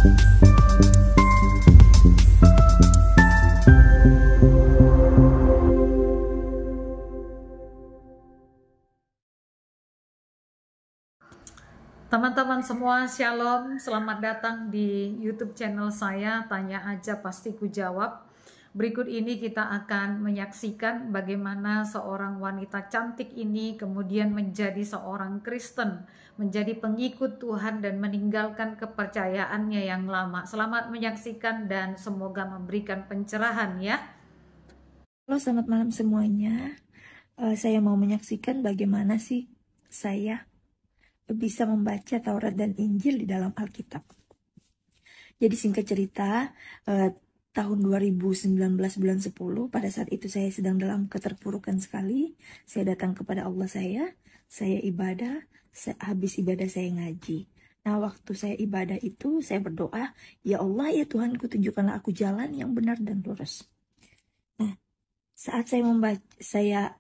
Teman-teman semua, Shalom, selamat datang di YouTube channel saya, Tanya Aja Pasti Ku Jawab. Berikut ini kita akan menyaksikan bagaimana seorang wanita cantik ini kemudian menjadi seorang Kristen, menjadi pengikut Tuhan dan meninggalkan kepercayaannya yang lama. Selamat menyaksikan dan semoga memberikan pencerahan ya. Halo, selamat malam semuanya. Saya mau menyaksikan bagaimana sih saya bisa membaca Taurat dan Injil di dalam Alkitab. Jadi singkat cerita, tahun 2019 bulan 10, pada saat itu saya sedang dalam keterpurukan sekali. Saya datang kepada Allah saya ibadah, habis ibadah saya ngaji. Nah, waktu saya ibadah itu, saya berdoa, ya Allah, ya Tuhanku, tunjukkanlah aku jalan yang benar dan lurus. Nah, saat saya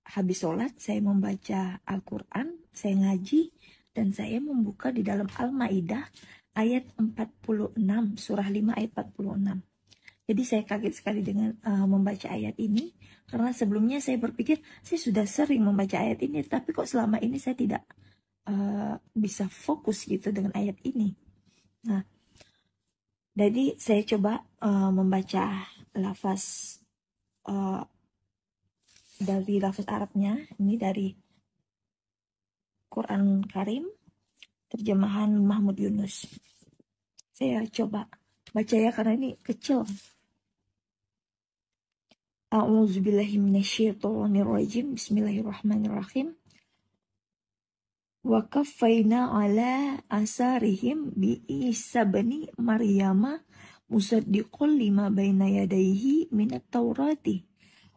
habis sholat, saya membaca Al-Quran, saya ngaji, dan saya membuka di dalam Al-Maidah ayat 46, surah 5 ayat 46. Jadi saya kaget sekali dengan membaca ayat ini, karena sebelumnya saya berpikir, saya sudah sering membaca ayat ini, tapi kok selama ini saya tidak bisa fokus gitu dengan ayat ini. Nah, jadi saya coba membaca lafaz dari lafaz Arabnya, ini dari Quran Karim, terjemahan Mahmud Yunus. Saya coba baca ya, karena ini kecil. A'udzubillahiminasyaitonirrajim. Bismillahirrahmanirrahim. Wa kafaina ala asarihim bi Isa bani Maryama musaddiqul lima baina yadayhi minat taurati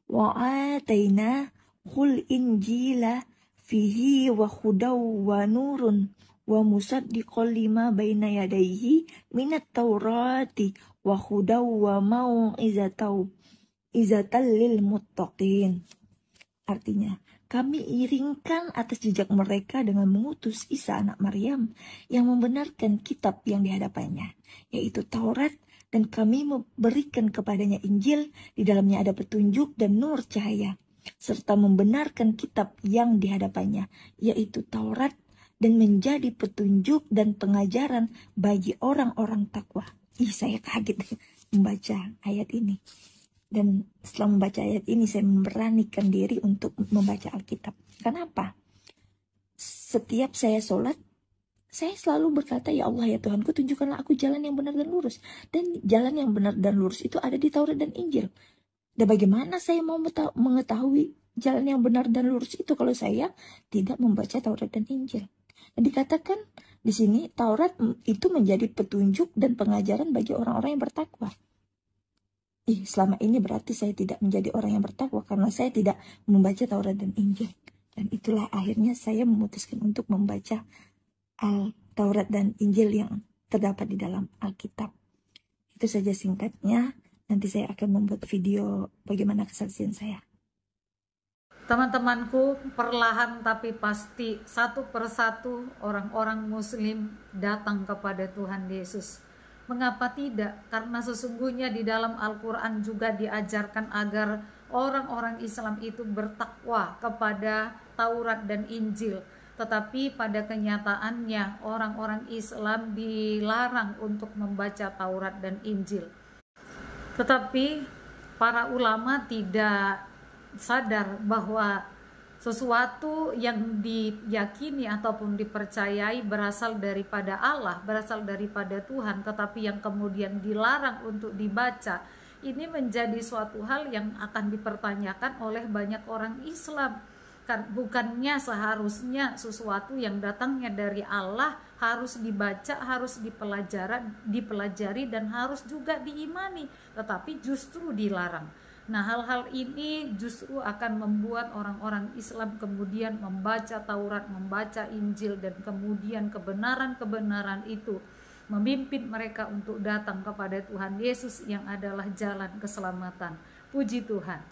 wa ataina qul injila fihi wa hudaw wa nurun wa musaddiqul lima baina yadayhi minat taurati wa hudaw wa mau'izatal lil muttaqin. Artinya, kami iringkan atas jejak mereka dengan mengutus Isa anak Maryam yang membenarkan kitab yang dihadapannya, yaitu Taurat, dan kami memberikan kepadanya Injil, di dalamnya ada petunjuk dan nur cahaya, serta membenarkan kitab yang dihadapannya, yaitu Taurat, dan menjadi petunjuk dan pengajaran bagi orang-orang takwa. Saya kaget membaca ayat ini. Dan setelah membaca ayat ini, saya memberanikan diri untuk membaca Alkitab. Kenapa? Setiap saya sholat, saya selalu berkata, ya Allah, ya Tuhanku, tunjukkanlah aku jalan yang benar dan lurus. Dan jalan yang benar dan lurus itu ada di Taurat dan Injil. Dan bagaimana saya mau mengetahui jalan yang benar dan lurus itu kalau saya tidak membaca Taurat dan Injil? Dan dikatakan di sini, Taurat itu menjadi petunjuk dan pengajaran bagi orang-orang yang bertakwa. Selama ini berarti saya tidak menjadi orang yang bertakwa karena saya tidak membaca Taurat dan Injil. Dan itulah akhirnya saya memutuskan untuk membaca Taurat dan Injil yang terdapat di dalam Alkitab. Itu saja singkatnya. Nanti saya akan membuat video bagaimana kesaksian saya. Teman-temanku, perlahan tapi pasti, satu persatu orang-orang Muslim datang kepada Tuhan Yesus. Mengapa tidak? Karena sesungguhnya di dalam Al-Quran juga diajarkan agar orang-orang Islam itu bertakwa kepada Taurat dan Injil. Tetapi pada kenyataannya orang-orang Islam dilarang untuk membaca Taurat dan Injil. Tetapi para ulama tidak sadar bahwa sesuatu yang diyakini ataupun dipercayai berasal daripada Allah, berasal daripada Tuhan, tetapi yang kemudian dilarang untuk dibaca, ini menjadi suatu hal yang akan dipertanyakan oleh banyak orang Islam. Bukannya seharusnya sesuatu yang datangnya dari Allah harus dibaca, harus dipelajari dan harus juga diimani, tetapi justru dilarang. Nah, hal-hal ini justru akan membuat orang-orang Islam kemudian membaca Taurat, membaca Injil, dan kemudian kebenaran-kebenaran itu memimpin mereka untuk datang kepada Tuhan Yesus yang adalah jalan keselamatan. Puji Tuhan.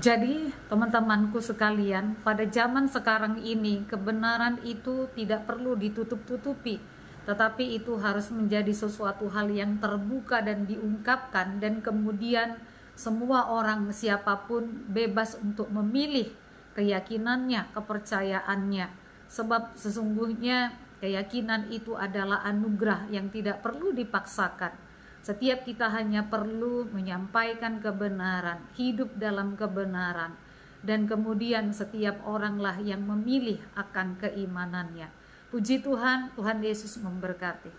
Jadi, teman-temanku sekalian, pada zaman sekarang ini kebenaran itu tidak perlu ditutup-tutupi. tetapi itu harus menjadi sesuatu hal yang terbuka dan diungkapkan, dan kemudian semua orang siapapun bebas untuk memilih keyakinannya, kepercayaannya, sebab sesungguhnya keyakinan itu adalah anugerah yang tidak perlu dipaksakan. Setiap kita hanya perlu menyampaikan kebenaran, hidup dalam kebenaran, dan kemudian setiap oranglah yang memilih akan keimanannya. Puji Tuhan, Tuhan Yesus memberkati.